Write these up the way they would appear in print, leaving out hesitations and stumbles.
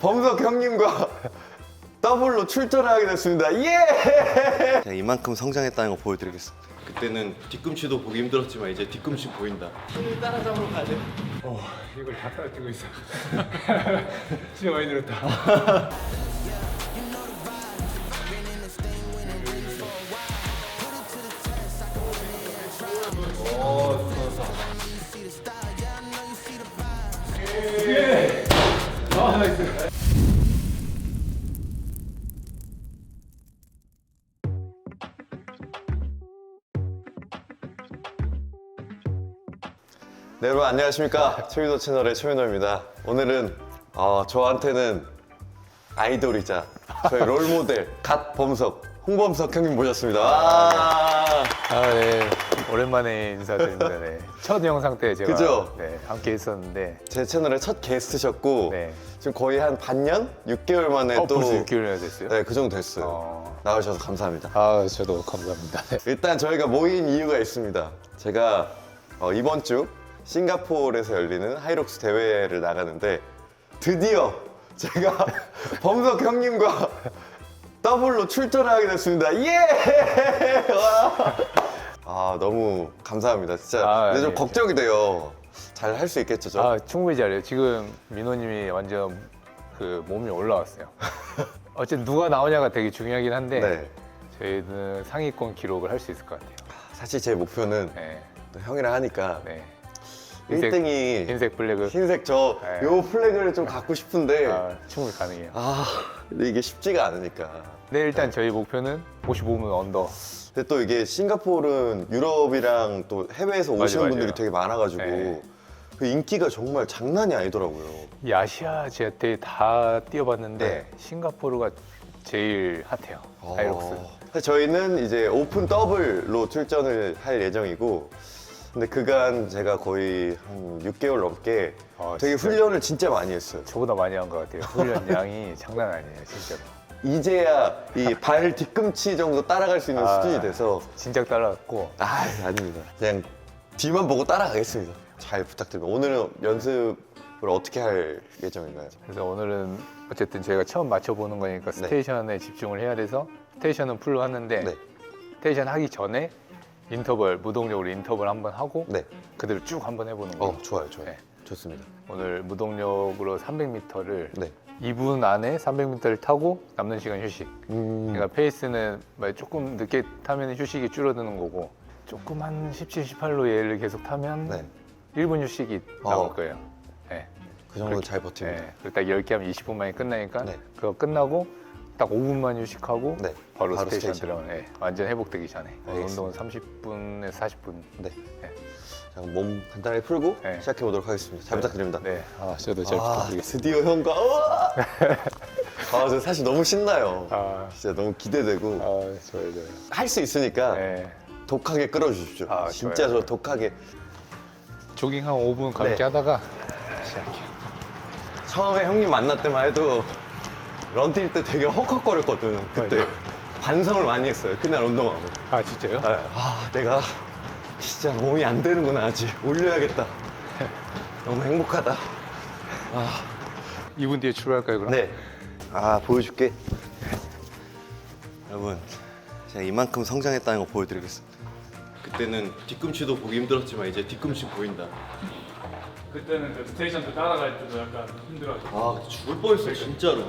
범석 형님과 더블로 출전을 하게 됐습니다. 예! 제가 이만큼 성장했다는 거 보여드리겠습니다. 그때는 뒤꿈치도 보기 힘들었지만 이제 뒤꿈치 보인다. 손을 따라잡으러 가야 돼. 이걸 다 따라뛰고 있어. 진짜 많이 늘었다. 나이스. 네, 여러분 안녕하십니까. 최민호 채널의 최민호입니다. 오늘은 저한테는 아이돌이자 저의 롤모델 갓범석 홍범석 형님 모셨습니다. 네. 오랜만에 인사드립니다. 네. 첫 영상 때 제가 그죠? 네, 함께 했었는데 제 채널의 첫 게스트셨고 네. 지금 거의 한 반년? 6개월 만에 또 벌써 6개월이나 됐어요? 네, 그 정도 됐어요. 나와주셔서 감사합니다. 저도 감사합니다. 네. 일단 저희가 모인 이유가 있습니다. 제가 이번 주 싱가포르에서 열리는 하이록스 대회를 나가는데 드디어 제가 범석 형님과 더블로 출전을 하게 됐습니다. 예! 와. 너무 감사합니다. 진짜 근데 좀 네. 걱정이 돼요. 잘 할 수 있겠죠, 저? 충분히 잘해요. 지금 민호님이 완전 그 몸이 올라왔어요. 어쨌든 누가 나오냐가 되게 중요하긴 한데 네. 저희는 상위권 기록을 할 수 있을 것 같아요. 사실 제 목표는 네. 또 형이랑 하니까 네. 1등이 흰색 플래그 흰색 요 플래그를 좀 갖고 싶은데 충분히 가능해요. 근데 이게 쉽지가 않으니까. 네, 일단 저희 목표는 55면 언더. 근데 또 이게 싱가포르는 유럽이랑 또 해외에서 오시는 맞아요. 분들이 되게 많아가지고 네. 그 인기가 정말 장난이 아니더라고요. 이 아시아 제때 다 뛰어봤는데 네. 싱가포르가 제일 핫해요. 하이록스. 사실 저희는 이제 오픈 더블로 출전을 할 예정이고, 근데 그간 제가 거의 한 6개월 넘게 되게 진짜 훈련을 진짜 많이 했어요. 저보다 많이 한 것 같아요. 훈련 양이 장난 아니에요, 진짜로. 이제야 이 발 뒤꿈치 정도 따라갈 수 있는 수준이 돼서 진작 따라갔고 아닙니다. 그냥 뒤만 보고 따라가겠습니다. 잘 부탁드립니다. 오늘은 연습을 어떻게 할 예정인가요? 그래서 오늘은 어쨌든 제가 처음 맞춰보는 거니까 스테이션에 집중을 해야 돼서 스테이션은 풀로 하는데 네. 스테이션 하기 전에 인터벌, 무동력으로 인터벌 한번 하고 네. 그대로 쭉 한번 해보는 거예요. 좋아요. 네. 좋습니다. 오늘 무동력으로 300m를 네. 2분 안에 300m를 타고 남는 시간 휴식. 그러니까 페이스는 조금 늦게 타면 휴식이 줄어드는 거고 조금 한 17, 18로 얘를 계속 타면 네. 1분 휴식이 나올 거예요. 네. 그 정도는 잘 버팁니다. 네. 그리고 딱 10개 하면 20분 만에 끝나니까 네. 그거 끝나고 딱 5분만 휴식하고 네. 바로 바로 스테이션 스테이션. 들어가요. 네. 완전 회복되기 전에. 알겠습니다. 운동은 30분에서 40분. 네. 네. 자, 그럼 몸 간단하게 풀고 네. 시작해 보도록 하겠습니다. 잘 부탁드립니다. 네. 저도 잘 부탁드리겠습니다. 드디어 형과 저 사실 너무 신나요. 진짜 너무 기대되고 좋아요. 할 수 있으니까 네. 독하게 끌어주십시오. 진짜 좋아요. 저 독하게. 조깅 한 5분 감기 네. 하다가 시작해요. 처음에 형님 만날 때만 해도 런 뛸 때 되게 헉헉거렸거든. 그때 맞아요. 반성을 많이 했어요. 그날 운동하고. 진짜요? 내가 진짜 몸이 안 되는구나. 아직 올려야겠다. 너무 행복하다. 2분 뒤에 출발할까요, 그럼? 네. 보여줄게. 여러분, 제가 이만큼 성장했다는 거 보여드리겠습니다. 그때는 뒤꿈치도 보기 힘들었지만 이제 뒤꿈치 보인다. 그때는 그 스테이션도 따라갈 때도 약간 힘들어서 죽을 뻔했어 진짜로.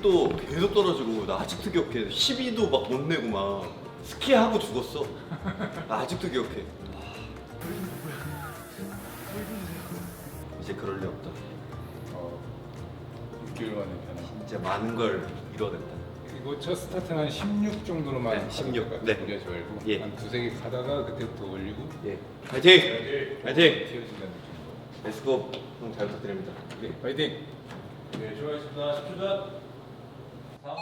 또 계속 떨어지고 나 아직도 기억해. 12도 막 못 내고 막 스키하고 죽었어. 나 아직도 기억해. 이제 그럴 리 없다. 6개월 만에 변화. 진짜 많은 걸 이뤄냈다. 이거 첫 스타트는 한 16 정도로만 네, 16. 하던 것 네. 같아요. 무리하지 말고 예. 한 두세 개 가다가 그때부터 올리고 예. 파이팅! 파이팅! 튀어진다는 느낌. 렛츠고. 형 잘 부탁드립니다. 네, 파이팅! 네, 수고하셨습니다. 10초 전. 3.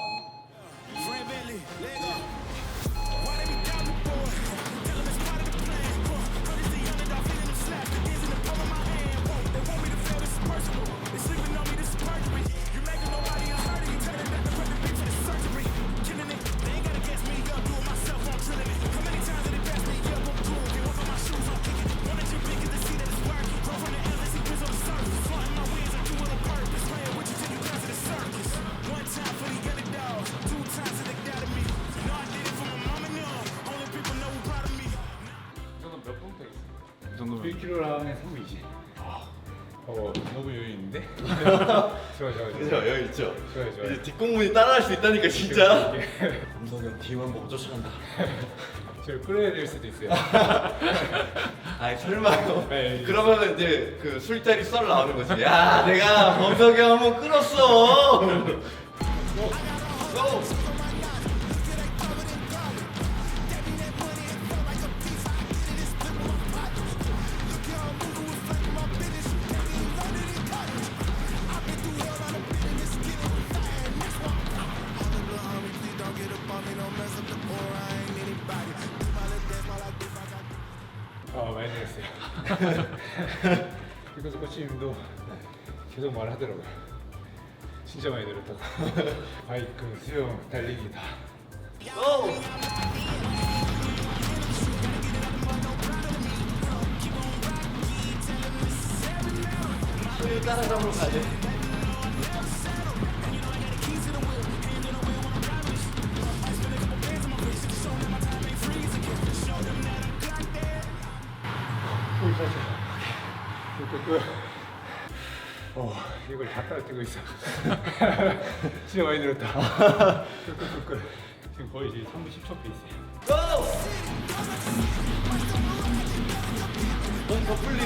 10kg랑 3분 20. 너무 여유 있는데? 좋아. 그죠? 여기 있죠? 좋아요. 이제 뒷공문이 따라할 수 있다니까 진짜. 범석이 뒤만 보고 쫓아간다. 저를 끌어야 될 수도 있어요. 아이 설마요. 네, 그러면은 이제 그 술자리 썰 나오는 거지. 야 내가 범석이 형 한번 끌었어. 고! 많이 늘었어요. 그래서 코치님도 계속 말하더라고요. 진짜 많이 늘었다고. 바이크, 수영, 달리기다. 고! 소유 따라잡으러 가야 이걸 다 따라뜨고 있어. 진짜 많이 늘었다. 끄끄끄끄. 지금 거의 이제 3분 10초 페이스예요. 더 풀림.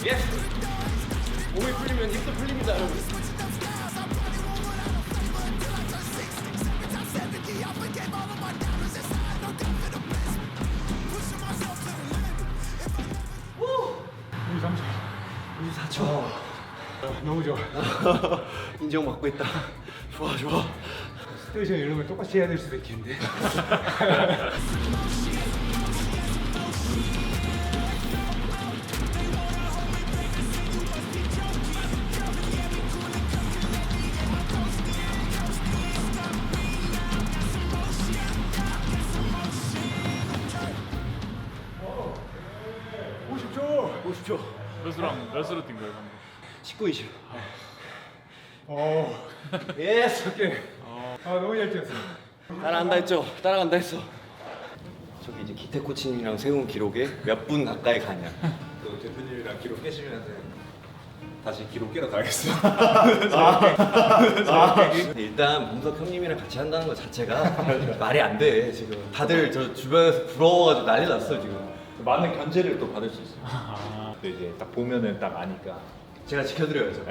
예스. 몸이 풀리면 힘도 풀립니다, 여러분. 우리 3초. 우리 4초. 너무 좋아. 인정받고 있다. 좋아. 스테이션 이런 걸 똑같이 해야 될 수도 있겠는데. 몇으로 뛴 거예요 방금? 19, 20. 오. 예스. 오케이. 너무 잘 뛰었어. 따라간다 했죠? 따라간다 했어. 저기 이제 기태 코치님이랑 세운 기록에 몇 분 가까이 가냐. 또 대표님이랑 기록 깨시면 다시 기록 깨러 가야겠어요. 일단 범석 형님이랑 같이 한다는 것 자체가 말이 안 돼 지금. 다들 저 주변에서 부러워가지고 난리 났어 지금. 많은 견제를 또 받을 수 있어요. 또 이제 딱 보면은 딱 아니까. 제가 지켜드려야죠.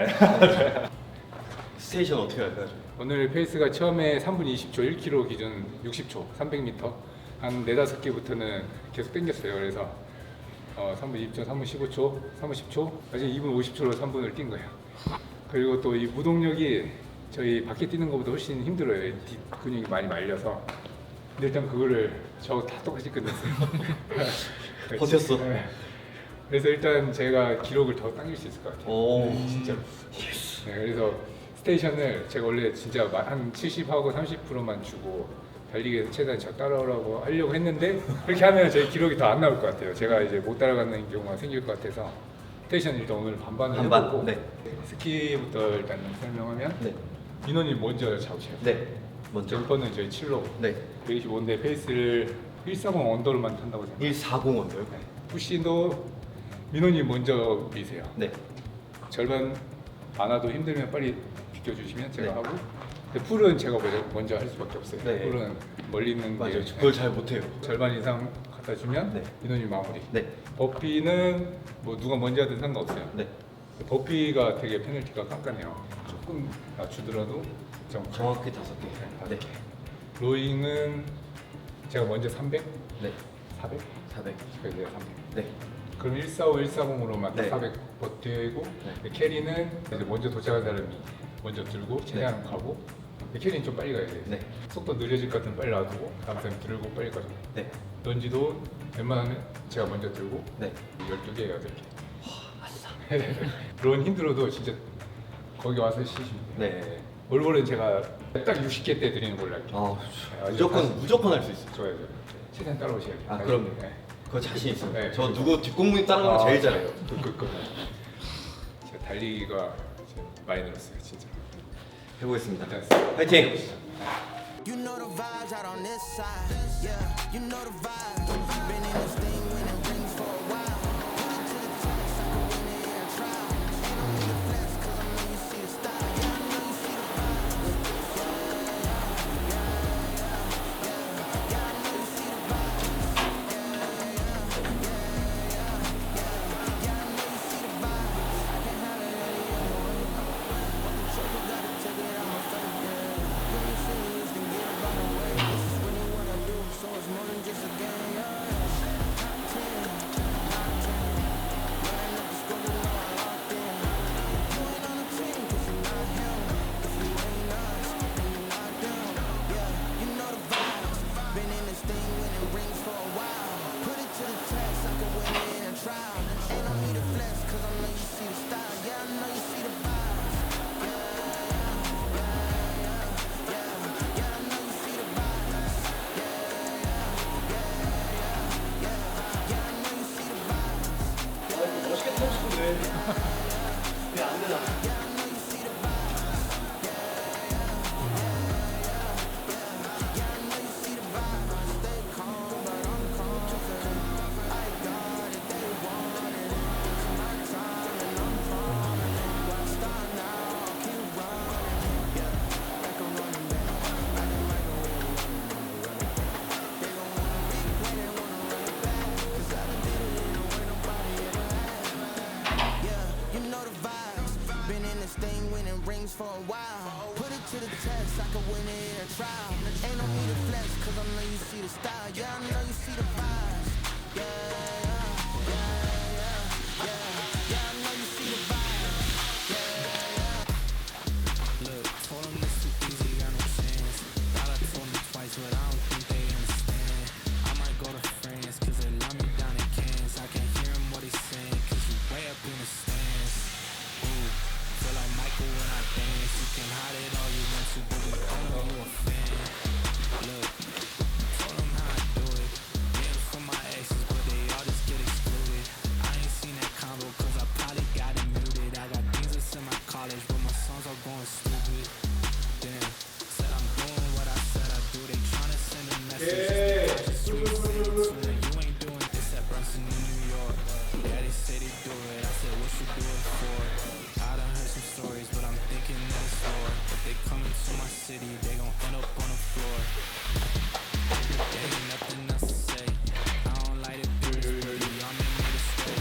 스테이션 어떻게 할까요? 오늘 페이스가 처음에 3분 20초, 1km 기준 60초, 300m 한 4-5개부터는 계속 당겼어요. 그래서 3분 20초, 3분 15초, 3분 10초, 나중에 2분 50초로 3분을 뛴 거예요. 그리고 또 이 무동력이 저희 밖에 뛰는 것보다 훨씬 힘들어요. 뒷 근육이 많이 말려서. 근데 일단 그거를 저 다 똑같이 끝냈어요. 버텼어. 네. 그래서 일단 제가 기록을 더 당길 수 있을 것 같아요. 오. 진짜로. 네, 그래서 스테이션을 제가 원래 진짜 한 70하고 30%만 주고 달리기에서 최대한 저 따라오라고 하려고 했는데 그렇게 하면 제 기록이 더 안 나올 것 같아요. 제가 이제 못 따라가는 경우가 생길 것 같아서 스테이션 일단 오늘 반반을 반반, 해보고 네. 스키부터 일단 설명하면 네. 민호님 먼저 잡으셔요. 네. 먼저. 점퍼는 저희 7로 네. 125인데 페이스를 140 언더로만 탄다고 생각해요. 140 원도요? 푸시도 민호님 먼저 미세요. 네. 절반 안 와도 힘들면 빨리 비켜주시면 제가 네. 하고 근데 풀은 제가 먼저 할 수밖에 없어요. 네. 풀은 멀리 있는 맞아요. 게 그걸 잘 못해요. 절반 이상 갖다 주면 네. 민호님 마무리. 네. 버피는 뭐 누가 먼저 하든 상관없어요. 네. 버피가 되게 페널티가 깐깐해요. 조금 낮추더라도 정확히 5개. 네. 로잉은 제가 먼저 300, 네. 400, 400. 그래서 내가 300. 네. 그럼 145, 140으로만 네. 400 버티고 네. 캐리는 이제 먼저 도착한 사람이 먼저 들고 최대한 가고 캐리는 좀 빨리 가야 돼요. 네. 속도 느려질 것 같으면 빨리 놔두고 다음 사람 들고 빨리 가죠. 네. 런지도 웬만하면 제가 먼저 들고 네. 12개, 8개. 런 힘들어도 진짜 거기 와서 쉬시면 돼요. 네. 월볼은 제가 딱 60개 때 드리는 걸로 할게요. 아, 무조건 할 수 있어요. 좋아요. 최대한 따라오셔야 돼요. 아, 그럼요. 네. 그거 자신 있어요. 네. 저 누구 뒷공문이 따라가는 거 제일 잘해요. 제가 달리기가 지금 많이 늘었어요, 진짜. 해보겠습니다. 일단 파이팅! You know the vibes out on this side. Yeah, you know the vibes. Been in this thing when it rings for a while. Put it to the to the test, I could win it at a trial. Ain't no need to flex, cause I know you see the style. Yeah, I know you see the vibes. Yeah, yeah, yeah, yeah, yeah. Yeah, I know you see the vibes. Yeah, yeah. Look, told them this too easy, got no chance. Thought I told them twice, but I don't think they understand. I might go to France, cause they love me down in Cairns. I can't hear him what he's saying, cause you way up in the stands. Ooh, feel like Michael when I dance. You can hide it all you want to, but we all know you a fan. Look, told them how I do it. Names for my exes, but they all just get excluded. I ain't seen that combo, cause I probably got it muted. I got things that's in my college, but my songs are going stupid. Damn, said I'm doing what I said I do. They tryna send a message. You ain't doing this at Brunson in New York. Yeah, they say they do it. I said, what you do it for? I done heard some stories, but I'm thinking that it's more. If they come into my city, they gon' end up on the floor. There ain't nothing else to say. I don't like it, baby. Y'all made me to stay.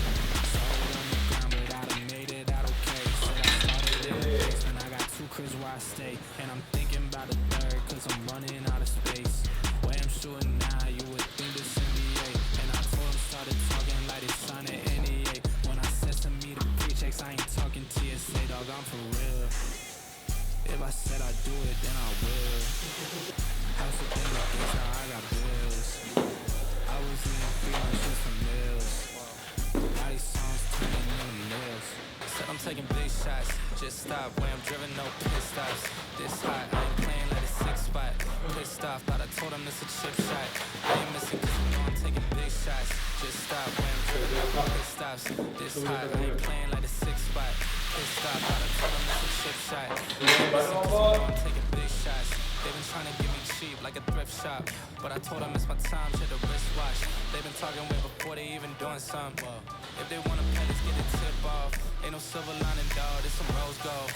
Started on the ground, but I done made it out okay. Said I started in the basement. I got 2 cribs where I stay. And I'm thinking about a third, cause I'm running out of space. Way I'm shooting now, you would think this NBA. And I told him, started talking like they signed an NDA. When I said to me to pre-checks, I ain't talking TSA, dog, I'm for real. If I said I'd do it, then I will. House of things like this, I got bills. I was eating free lunch just for meals. Now these songs turning into meals. Said I'm taking big shots, just stop. Where I'm driven, no pit stops. This hot, I ain't playing like a 6 spot. Pissed off, thought I told him this a chip shot. I ain't missing cause you know I'm taking big shots. Just stop, where I'm driven, no pit stops. This hot, I ain't playing like a 6 spot. Pissed off, thought I told him this a chip shot. I ain't missing cause you know I'm taking big shots. They been trying to give me cheap like a thrift shop, but I told them it's my time, shit a wristwatch. They been talking way before they even doing something. If they wanna pay, let's get a tip off. Ain't no silver lining, dog, this some rose gold.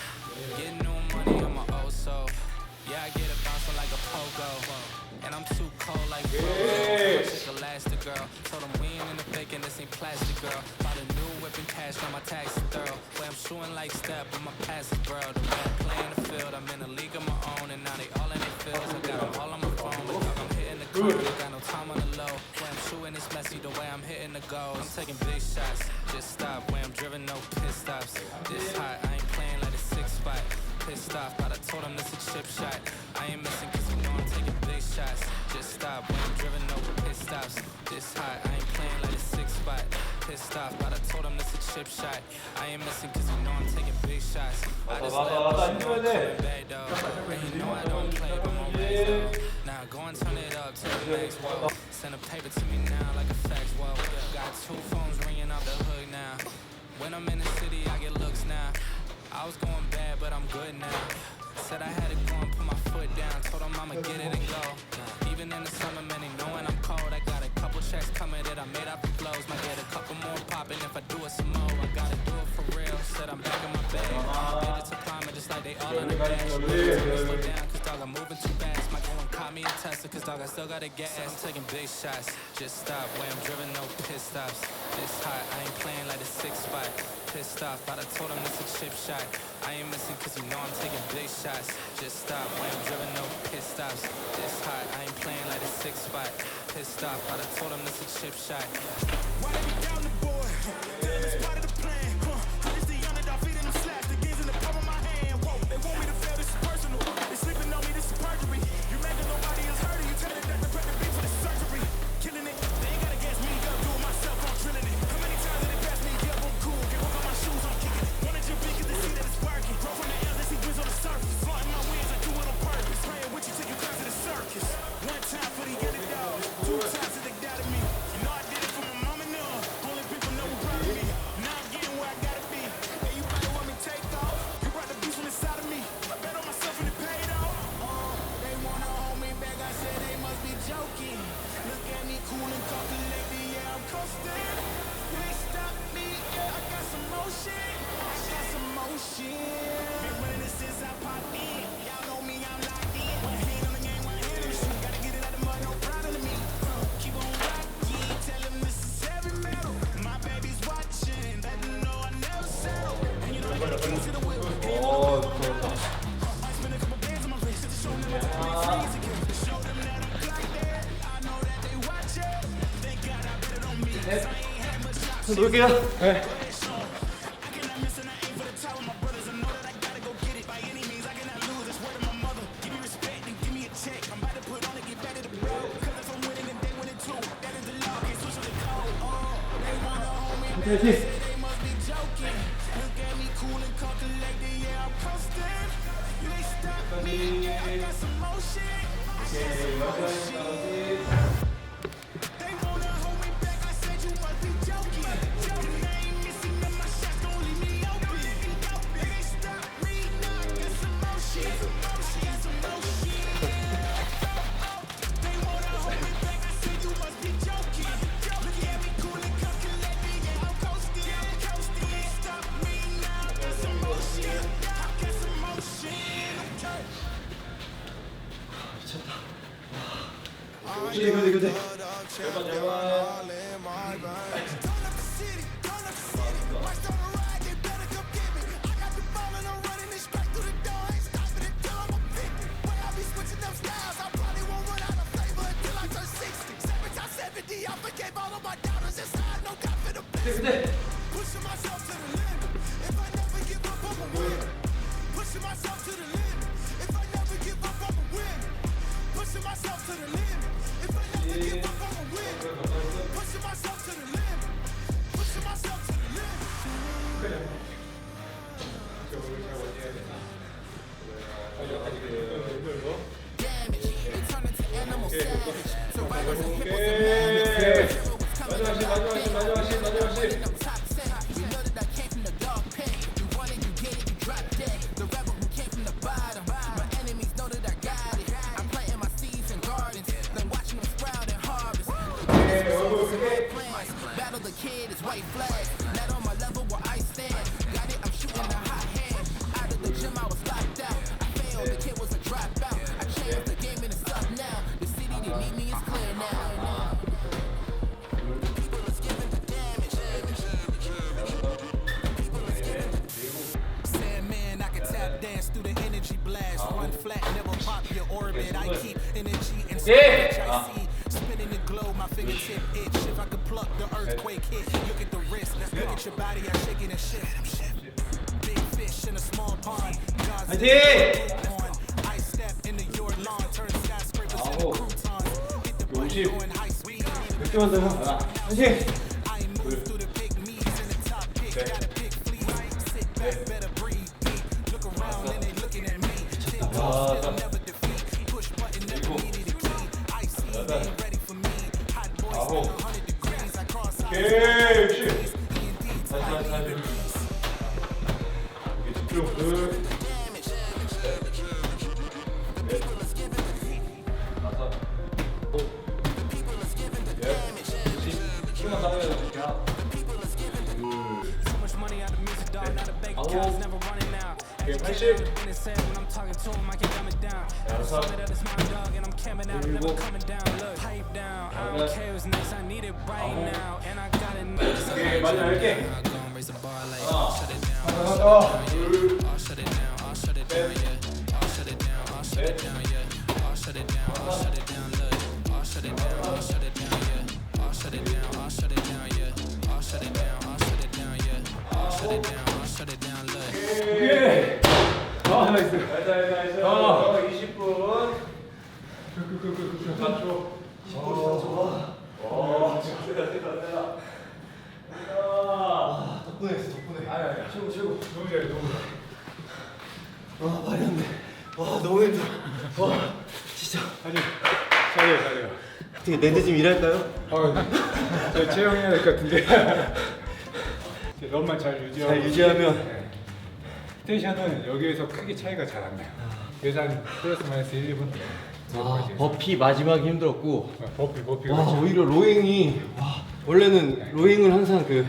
Getting new money on my old soul. Yeah, I get it bouncing like a pogo. And I'm too cold like Frodo. Just elastic, girl. Told them we ain't in the faking, this ain't plastic, girl. Bought a new whip and cash on my taxi thorough. Way I'm shooting like step with my passes, bro. The way I'm playing the field, I'm in a league of my own. And now they all in their fields. I got them all on my phone. But dog, I'm hitting the corner. Got no time on the low. Way I'm shooting is messy, the way I'm hitting the goals. I'm taking big shots, just stop. Way I'm driven, no pit stops. This hot, I ain't playing like a 6 spot. Pissed off, but I told him this a chip shot. I ain't missing cause you know I'm taking big shots. Just stop, when I'm driven, no pit stops. This hot, I ain't playing like a 6 spot. Pissed off, but I told him this a chip shot. I ain't missing cause you know I'm taking big shots. I just let 맞아, my 안 shit 뛰어야 go 돼. back though. And you know I don't play, but my ways though. Now go and turn it up to the next, whoa. Send a paper to me now like a fax, whoa. Got 2 phones ringing off the hood now. When I'm in the city, I get looks now. I was going bad, but I'm good now. Said I had to go and put my foot down. Told them I'ma get it and go. Even in the summer, man, they knowing I'm cold. I got a couple checks coming that I made off the flows. Might get a couple more popping if I do it some more. I gotta do it for real. Said I'm back in my bag. Did it to climate just like they all in the dash. Slow down, cause dog, I'm moving too fast. Might go and call me a Tesla, cause dog, I still got a gas. I'm taking big shots. Just stop, way I'm driven, no pit stops. This hot, I ain't playing like a 6 spot. Pissed off, but I told him this a chip shot. I ain't missing cause you know I'm taking big shots. Just stop, when I'm driven, no pit stops. This hot, I ain't playing like a 6 spot. Pissed off, but I told him this a chip shot. Why they be down the boy? Tell them it's part of the plan. I'm just the underdog feeding them slaps. The games in the palm of my hand. Whoa, they want me to fail, this is personal. They sleeping on me, this is perjury. You imagine nobody is hurting you. Telling that the pregnant be for the surgery. Killing it, they ain't gotta gas me up. Do it myself, I'm drilling it. How many times did they pass me? Yeah, I'm cool. Get work on my shoes, I'm kicking it. Wanted you big cause they see that it's working. Grow from the air, they see wins on the surface. Flaunting my wins, I do it on purpose. Praying with you till you come to the circus. 1 time for the underdog. 2 times till they doubted me. You know I did it for my mama, no. 놀게요. 네. 어떻게 랜드 좀 일할까요? 저 채용해야 될 것 같은데. 런만 잘 유지하고. 잘 유지하면. 네. 스테이션은 여기에서 크게 차이가 잘 안 나요. 그래서 한 플러스 마이너스 1, 2분. 버피 마지막이 힘들었고 버피가 와 그렇죠. 오히려 로잉이 원래는 로잉을 항상 그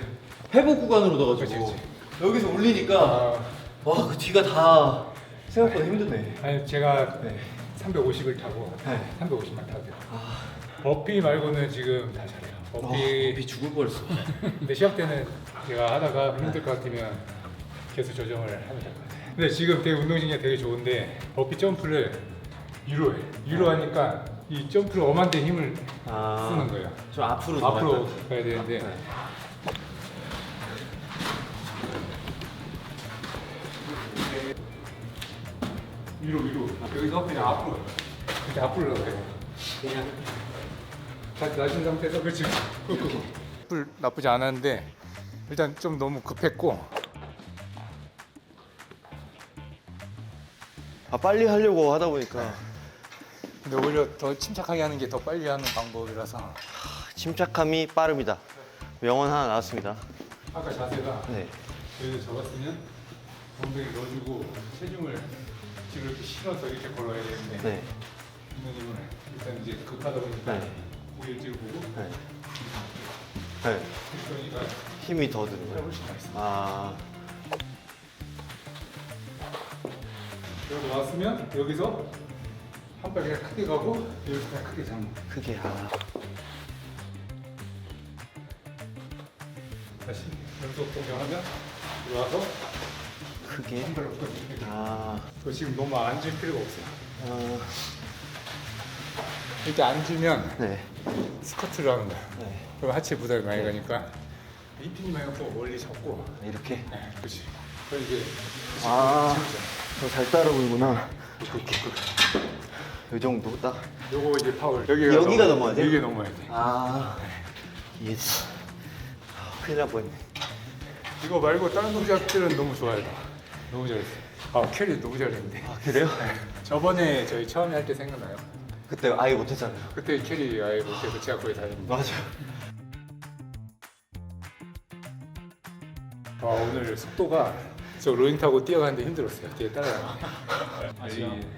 회복 구간으로 넣어가지고 그치. 여기서 올리니까 아, 와 그 뒤가 다 생각보다 힘드네. 아니 제가 네. 350을 타고 네. 350만 타도 돼요. 버피 말고는 지금 다 잘해요. 버피 죽을 뻔했어. 근데 시합 때는 제가 하다가 힘들 것 같으면 계속 조정을 하면 될 것 같아요. 근데 지금 되게 운동신경 되게 좋은데 버피 점프를 유로 해. 유로 하니까 이 점프를 엄한 데 힘을 쓰는 거예요. 좀 앞으로 앞으로 가야 되는데 위로. 여기서 그냥 앞으로. 이렇게 앞으로 넣어요. 그냥 다시 낮은 상태에서 그렇지. 불 나쁘지 않았는데 일단 좀 너무 급했고. 아 빨리 하려고 하다 보니까 근데 오히려 더 침착하게 하는 게 더 빨리 하는 방법이라서. 침착함이 빠릅니다. 명언 하나 나왔습니다. 아까 자세가 네. 여기서 접었으면 엉덩이 넣어주고 체중을 뒤로 이렇게 실어서 이렇게 걸어야 되는데 네. 이모님은 일단 이제 급하다 보니까 네. 고개를 들고 네. 네. 그러니까 힘이 더 드는 거예요. 훨씬 나있어. 아 여기 나왔으면 여기서 한 발 그냥 크게 가고 여기서 그냥 크게 잡는. 크게 다시 연속 공격하면 들어와서 크게 한 발로 뻗는. 아, 저 지금 너무 앉을 필요가 없어요. 아 이렇게 앉으면 네. 스쿼트를 하는 거야. 네. 그럼 하체 부담이 많이 가니까 힙이 많이 갖고 멀리 잡고. 이렇게 네, 그렇지. 그럼 이제 아. 치우잖아. 더 잘 따라오는구나. 이렇게 이 정도 딱. 요거 이제 파울. 여기가 넘어야 돼? 여기 넘어야 돼. 아 예스. 큰일 날 뻔했네. 이거 말고 다른 동작들은 너무 좋아요. 너무 잘했어. 아 캐리 너무 잘했는데. 아 그래요? 저번에 저희 처음에 할 때 생각나요? 그때 아예 못했잖아요. 그때 캐리 아예 못해서 제가 거의 다 했는데. 맞아요. 아 오늘 속도가 저 로잉 타고 뛰어가는데 힘들었어요. 뒤에 따라가는.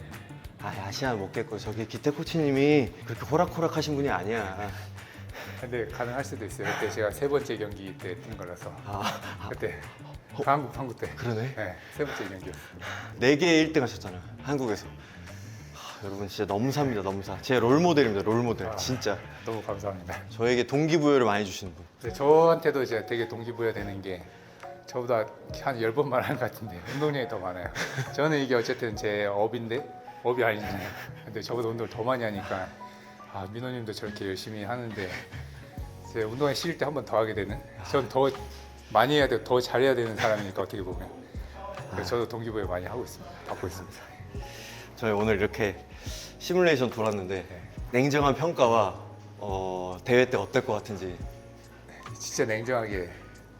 아시아 먹겠고 저기 기태 코치님이 그렇게 호락호락 하신 분이 아니야. 근데 가능할 수도 있어요. 그때 제가 세 번째 경기 때 뛴 거라서. 아 그때 한국 때. 그러네. 네, 세 번째 경기였습니다. 4개 1등 하셨잖아요. 한국에서. 여러분 진짜 넘사입니다. 넘사. 제 롤모델입니다. 롤모델. 진짜. 너무 감사합니다. 저에게 동기부여를 많이 주시는 분. 근데 저한테도 이제 되게 동기부여 되는 게 저보다 한 10번 말하는 것 같은데 운동량이 더 많아요. 저는 이게 어쨌든 제 업인데 업이 아니잖아요. 근데 저보다 운동을 더 많이 하니까 아 민호님도 저렇게 열심히 하는데 제 운동에 실릴 때 한 번 더 하게 되는. 전 더 많이 해야 되고 더 잘해야 되는 사람이니까 어떻게 보면. 그래서 저도 동기부여 많이 하고 있습니다. 받고 있습니다. 저희 오늘 이렇게 시뮬레이션 돌았는데 냉정한 평가와 대회 때 어떨 것 같은지. 진짜 냉정하게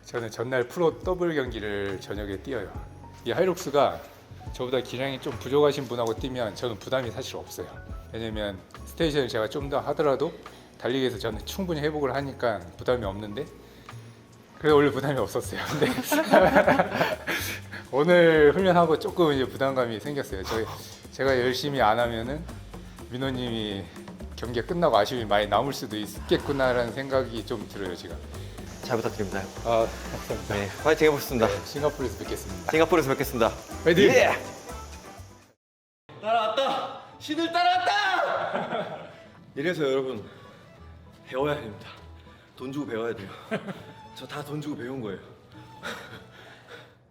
저는 전날 프로 더블 경기를 저녁에 뛰어요. 이 하이록스가 저보다 기량이 좀 부족하신 분하고 뛰면 저는 부담이 사실 없어요. 왜냐면 스테이션을 제가 좀 더 하더라도 달리기에서 저는 충분히 회복을 하니까 부담이 없는데 그래서 원래 부담이 없었어요. 근데 오늘 훈련하고 조금 이제 부담감이 생겼어요. 제가 열심히 안 하면은 민호님이 경기가 끝나고 아쉬움이 많이 남을 수도 있겠구나라는 생각이 좀 들어요 지금. 잘 부탁드립니다. 아 감사합니다. 네, 파이팅 해보겠습니다. 싱가포르에서 뵙겠습니다. 싱가포르에서 뵙겠습니다. 화이팅! 예! 따라왔다! 신을 따라왔다! 이래서 여러분 배워야 됩니다. 돈 주고 배워야 돼요. 저 다 돈 주고 배운 거예요.